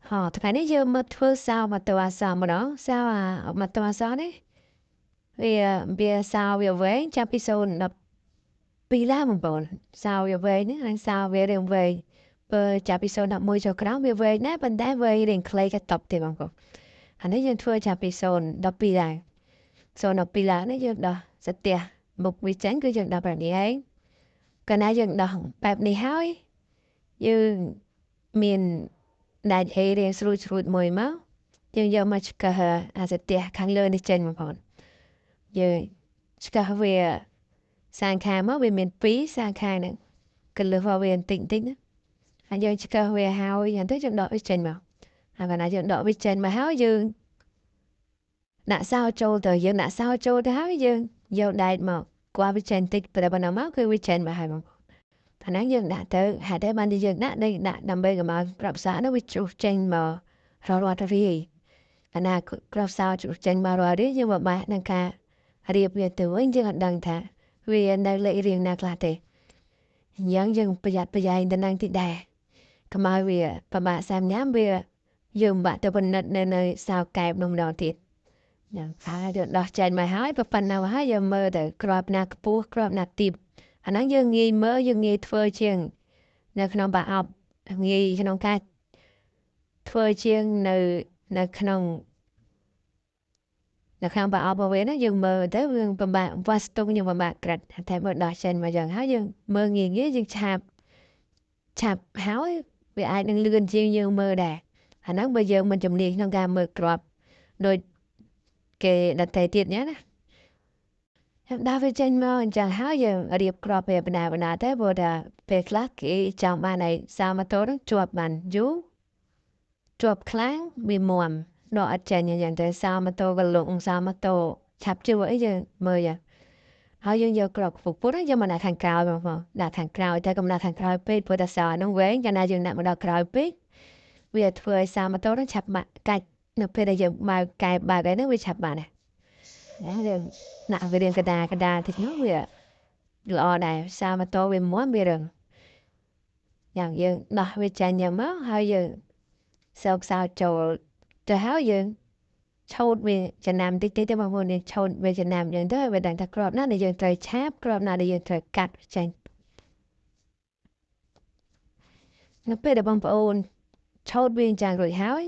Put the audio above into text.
ថ្ងៃនេះយើងមើលធ្វើsao mà tàu sao mà đó sao mà tàu sao đấy vì sao về với cha episode đập pi la một bộ sao về với nữa anh sao về đường về bờ cha episode đập môi cho cái về nè bên đá về đường clay cái tập thì bằng cô anh ấy dân thua cha episode đập pi la so đập pi la nó dân đó rất tiệt một vị tránh cứ dân đậpแบบนี้ấy cái này dân đậpแบบนี้ហើយយើងមានដាច់អីរៀងស្រួចមួយមកយើងយកមកឆ្កឹះអាសាផ្ទះខាងលើនេះចេញមកផងយើងឆ្កឹះវាសាងខាងមកវាមាន2សាងខាងហ្នឹងកន្លឹះvàoវាបន្តិចណាហើយយើងឆ្កឹះវាហើយយ៉ាងទៅយើងដកវាចេញមកហើយបើណាយើងដកវាចេញមកហើយយើងដាក់សោចូលទៅយើងដាក់សោចូលទៅហើយយើងយកដែកមកគួរវាចេញតិចប៉ុន្តែបើណាមកគឺវាចេញមកហើយបងអាហ្នឹងយើងដាក់ទៅហេតុតែបានយើងដាក់ដើម្បីកុំឲ្យក្របសានោះវាជ្រុះចេញមករាល់រីអាណាក្របសោជ្រុះចេញមករាល់រីយើងមកបាក់នឹងការរៀបវាទៅវិញយើងអត់ដឹងថាវានៅលេខរៀងណាខ្លះទេអញ្ចឹងយើងប្រយ័ត្នប្រយែងទៅនឹងទីដែរកុំឲ្យវាប្របាក់សាមញ៉ាំវាយើងបាក់ទៅពិនិត្យនៅសោកែបនោះម្ដងទៀតយ៉ាងហើយយើងដោះចេញមកហើយប៉ុណ្ណឹងហើយយើងមើលទៅក្របណាខ្ពស់ក្របណាទីបអាហ្នឹងយើងងាយមើលយើងងាយធ្វើជាងនៅក្នុងបាអប់ងាយក្នុងការធ្វើជាងនៅក្នុងបាអប់វិញណាយើងមើលទៅយើងពិបាកវាស់ស្ទង់យើងពិបាកក្រិតតែមើលដោះចេញមកយ៉ាងហើយយើងមើលងាយយើងឆាប់ហើយវាអាចនឹងលឿនជាងយើងមើលដែរអាហ្នឹងបើយើងមិនជំនាញក្នុងការមើលក្របដូចគេដតេទៀតណាខ្ញុំដើរវាចេញមកអញ្ចឹងហើយយើងរៀបក្របវាបណ្ណាតែព្រោះថាពេលខ្លះគេចង់បានឲ្យសាម៉ូតូនឹងជាប់បានយូរជាប់ខ្លាំងវាមុំដកអត់ចេញយ៉ាងទៅសាម៉ូតូក៏លងសាម៉ូតូឆាប់ជួអីយើងមើលយ៉ាងហើយយើងយកក្របខ្ពស់ពុតយើងមកដាក់ខាងក្រោយមកដាក់ខាងក្រោយតែកុំដាក់ខាងក្រោយពេកព្រោះតែសានោះវែងកាលណាយើងដាក់មកដល់ក្រោយពេកវាធ្វើឲ្យសាម៉ូតូនឹងឆាប់កាច់នៅពេលដែលយើងបើកកែបើកអីហ្នឹងវាឆាប់បានដែរយើងដាក់វារៀងកដាតិចនោះវាល្អដែរសាម៉ូតូវាមុំវារឹងយ៉ាងយើងដោះវាចាញ់យ៉ាងមកហើយយើងសោកសៅចូលទៅហើយយើងឆោតវាចំណាំតិចទៅបងប្អូនយើងឆោតវាចំណាំយ៉ាងទៅវាដឹងថាក្របណាដែលយើងត្រូវឆាបក្របណាដែលយើងត្រូវកាត់ចេញនៅពេលដែលបងប្អូនឆោតវាយ៉ាងរួចហើយ